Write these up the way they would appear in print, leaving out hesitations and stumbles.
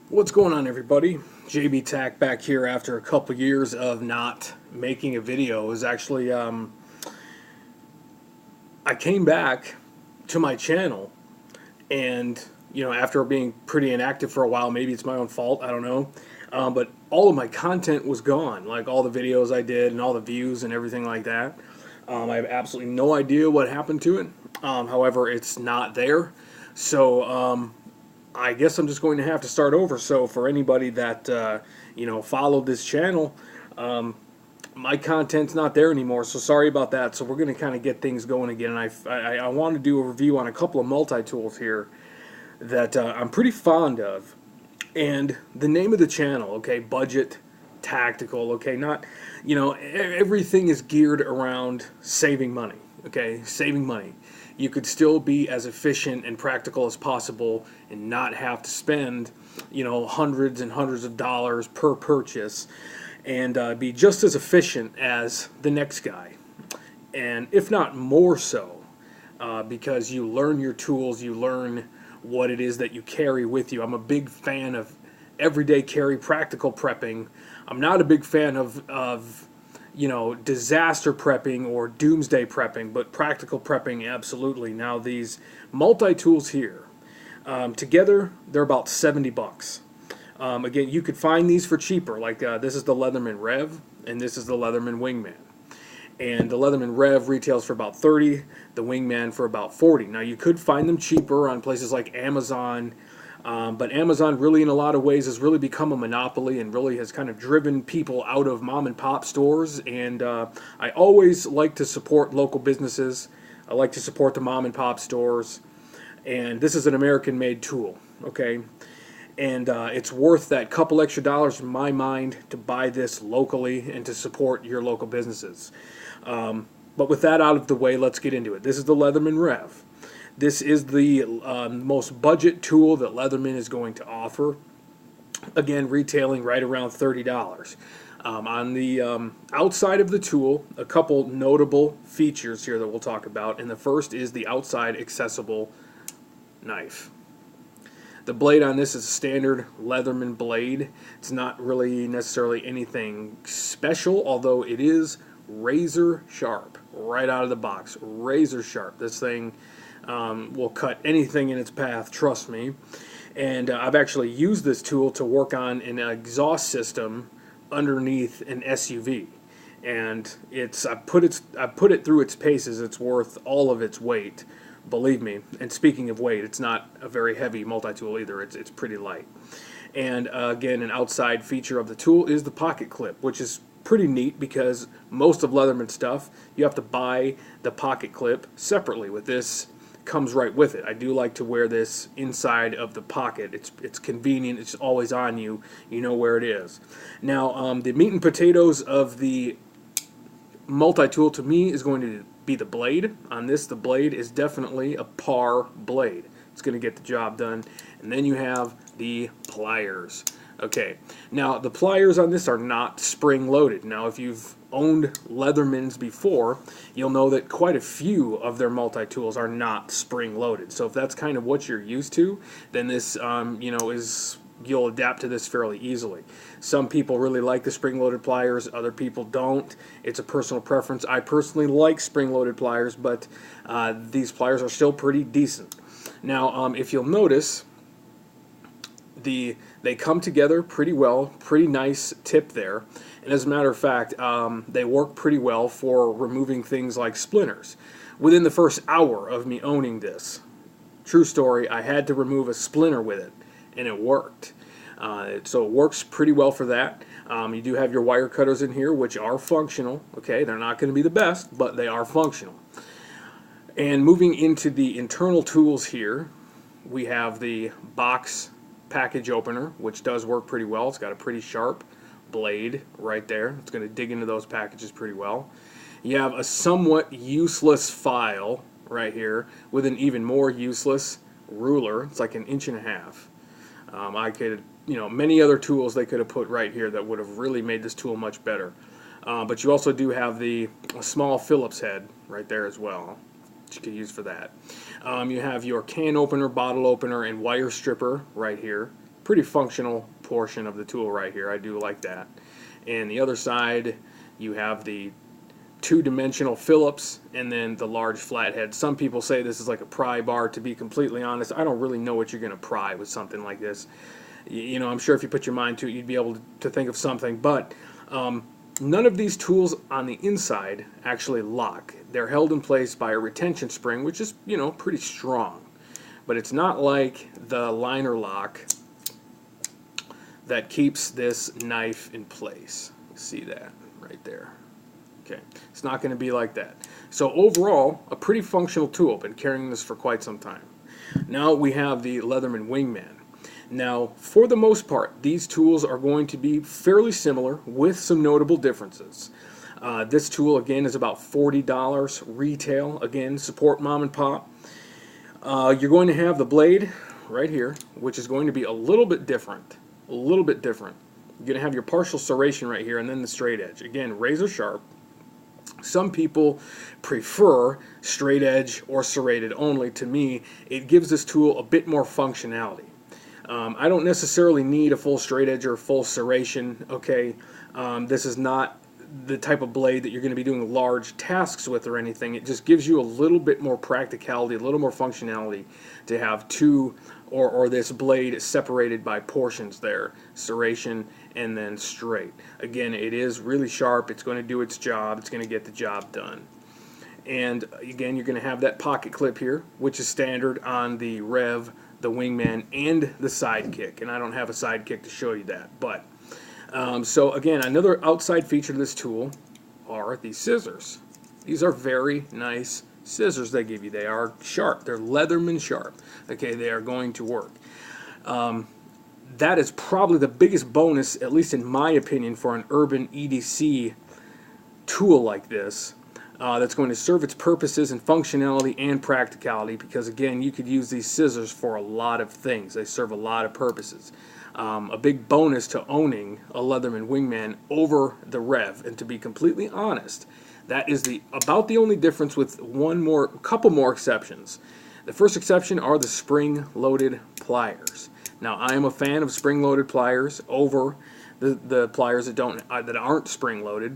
What's going on, everybody? JB Tack back here after a couple years of not making a video. It was actually I came back to my channel, and after being pretty inactive for a while, maybe it's my own fault, I don't know, but all of my content was gone, like all the videos I did and all the views and everything like that. I have absolutely no idea what happened to it. However, it's not there, so I guess I'm just going to have to start over. So for anybody that followed this channel, my content's not there anymore. So sorry about that. So we're going to kind of get things going again. And I want to do a review on a couple of multi-tools here that I'm pretty fond of. And the name of the channel, okay, budget tactical, okay, not, everything is geared around saving money, okay, saving money. You could still be as efficient and practical as possible and not have to spend, hundreds and hundreds of dollars per purchase, and be just as efficient as the next guy. And if not more so, because you learn your tools, you learn what it is that you carry with you. I'm a big fan of everyday carry, practical prepping. I'm not a big fan of disaster prepping or doomsday prepping, but practical prepping, absolutely. Now these multi-tools here, together they're about 70 bucks. Again, you could find these for cheaper, like this is the Leatherman Rev, and this is the Leatherman Wingman. And the Leatherman Rev retails for about 30, the Wingman for about 40. Now you could find them cheaper on places like Amazon, but Amazon really in a lot of ways has really become a monopoly and really has kind of driven people out of mom and pop stores. And I always like to support local businesses. I like to support the mom and pop stores. And this is an American made tool, okay? And it's worth that couple extra dollars in my mind to buy this locally and to support your local businesses. But with that out of the way, let's get into it. This is the Leatherman Rev. This is the most budget tool that Leatherman is going to offer. Again, retailing right around $30. On the outside of the tool, a couple notable features here that we'll talk about. And the first is the outside accessible knife. The blade on this is a standard Leatherman blade. It's not really necessarily anything special, although it is razor sharp right out of the box. Razor sharp. This thing will cut anything in its path, trust me. And I've actually used this tool to work on an exhaust system underneath an SUV. And I put it through its paces. It's worth all of its weight. Believe me. And speaking of weight, it's not a very heavy multi-tool either. It's pretty light. And again, an outside feature of the tool is the pocket clip, which is pretty neat because most of Leatherman stuff, you have to buy the pocket clip separately. With this, comes right with it. I do like to wear this inside of the pocket. It's convenient. It's always on you. You know where it is. Now, the meat and potatoes of the multi-tool to me is going to be the blade. On this, the blade is definitely a par blade. It's going to get the job done. And then you have the pliers. Okay, now the pliers on this are not spring-loaded. Now, if you've owned Leathermans before, you'll know that quite a few of their multi-tools are not spring-loaded. So if that's kind of what you're used to, then this, you'll adapt to this fairly easily. Some people really like the spring-loaded pliers, other people don't. It's a personal preference. I personally like spring-loaded pliers, but these pliers are still pretty decent. Now, if you'll notice, they come together pretty well, pretty nice tip there. And as a matter of fact, they work pretty well for removing things like splinters. Within the first hour of me owning this, true story, I had to remove a splinter with it, and it worked. So it works pretty well for that. You do have your wire cutters in here, which are functional. Okay, they're not going to be the best, but they are functional. And moving into the internal tools here, we have the box package opener, which does work pretty well. It's got a pretty sharp blade right there. It's going to dig into those packages pretty well. You have a somewhat useless file right here with an even more useless ruler. It's like 1.5 inches. I could, many other tools they could have put right here that would have really made this tool much better. But you also do have a small Phillips head right there as well, which you could use for that. You have your can opener, bottle opener, and wire stripper right here. pretty functional portion of the tool right here. I do like that. And the other side, you have the two-dimensional Phillips and then the large flathead. Some people say this is like a pry bar. To be completely honest, I don't really know what you're going to pry with something like this. You know, I'm sure if you put your mind to it, you'd be able to think of something. But none of these tools on the inside actually lock. They're held in place by a retention spring, which is, you know, pretty strong. But it's not like the liner lock that keeps this knife in place. See that right there? Okay, it's not going to be like that. So overall, a pretty functional tool. Been carrying this for quite some time. Now we have the Leatherman Wingman. Now, for the most part, these tools are going to be fairly similar with some notable differences. This tool, again, is about $40 retail. Again, support mom and pop. You're going to have the blade right here, which is going to be a little bit different. A little bit different. You're going to have your partial serration right here and then the straight edge. Again, razor sharp. Some people prefer straight edge or serrated only. To me, it gives this tool a bit more functionality. I don't necessarily need a full straight edge or full serration, okay? This is not the type of blade that you're going to be doing large tasks with or anything. It just gives you a little bit more practicality, a little more functionality to have two or this blade separated by portions there, serration and then straight. Again, it is really sharp. It's going to do its job. It's going to get the job done. And again, you're going to have that pocket clip here, which is standard on the Rev, the Wingman, and the Sidekick. And I don't have a Sidekick to show you that. But so again, another outside feature of this tool are these scissors. These are very nice scissors they give you. They are sharp. They're Leatherman sharp. Okay, they are going to work. That is probably the biggest bonus, at least in my opinion, for an urban EDC tool like this. That's going to serve its purposes and functionality and practicality, because again, you could use these scissors for a lot of things. They serve a lot of purposes. A big bonus to owning a Leatherman Wingman over the Rev, and to be completely honest, that is about the only difference, with a couple more exceptions. The first exception are the spring-loaded pliers. Now, I am a fan of spring-loaded pliers over the pliers that aren't spring-loaded,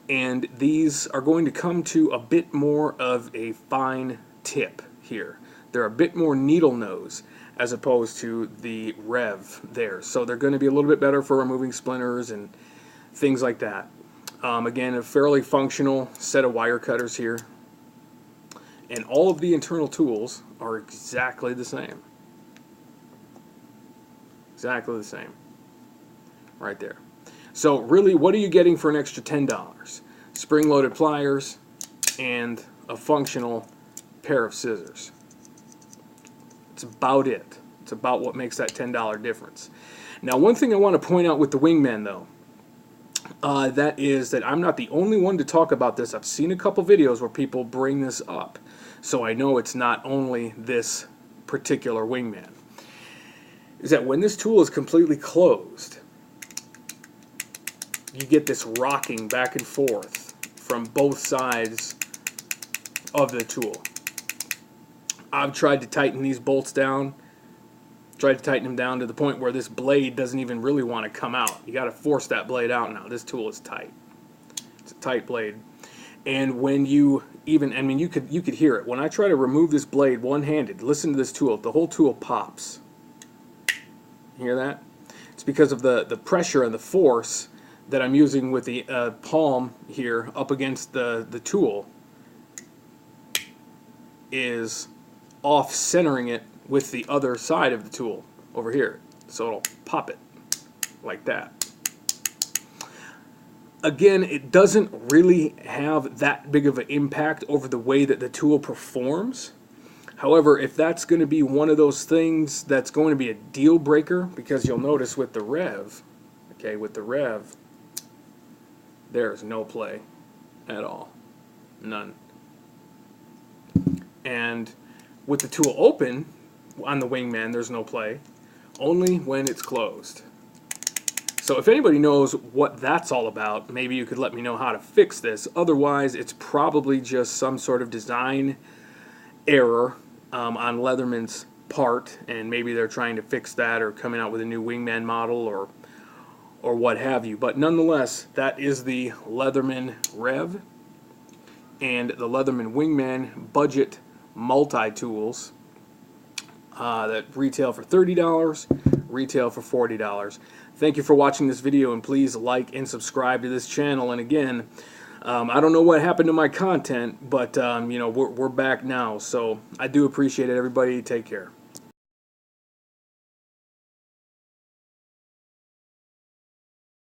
and these are going to come to a bit more of a fine tip here. They're a bit more needle nose as opposed to the Rev there, so they're going to be a little bit better for removing splinters and things like that. Again, a fairly functional set of wire cutters here, and all of the internal tools are exactly the same. Exactly the same. Right there. So really, what are you getting for an extra $10? Spring-loaded pliers and a functional pair of scissors. It's about it. It's about what makes that $10 difference. Now, one thing I want to point out with the Wingman, though, that is that I'm not the only one to talk about this. I've seen a couple videos where people bring this up, so I know it's not only this particular Wingman. Is that when this tool is completely closed, you get this rocking back and forth from both sides of the tool. I've tried to tighten these bolts down, tried to tighten them down to the point where this blade doesn't even really want to come out. You got to force that blade out now. This tool is tight. It's a tight blade. And when you even, I mean, you could hear it. When I try to remove this blade one-handed, listen to this tool. The whole tool pops. You hear that? It's because of the pressure and the force that I'm using with the palm here up against the tool is off-centering it with the other side of the tool over here. So it'll pop it like that. Again, it doesn't really have that big of an impact over the way that the tool performs. However, if that's going to be one of those things that's going to be a deal breaker, because you'll notice with the Rev, okay, with the Rev, there's no play at all. None. And with the tool open on the Wingman, there's no play, only when it's closed. So if anybody knows what that's all about, maybe you could let me know how to fix this. Otherwise, it's probably just some sort of design error on Leatherman's apart, and maybe they're trying to fix that or coming out with a new Wingman model or what have you. But nonetheless, that is the Leatherman Rev and the Leatherman Wingman budget multi-tools that retail for $30, retail for $40. Thank you for watching this video, and please like and subscribe to this channel. And again, I don't know what happened to my content, but you know, we're back now, so I do appreciate it. Everybody, take care.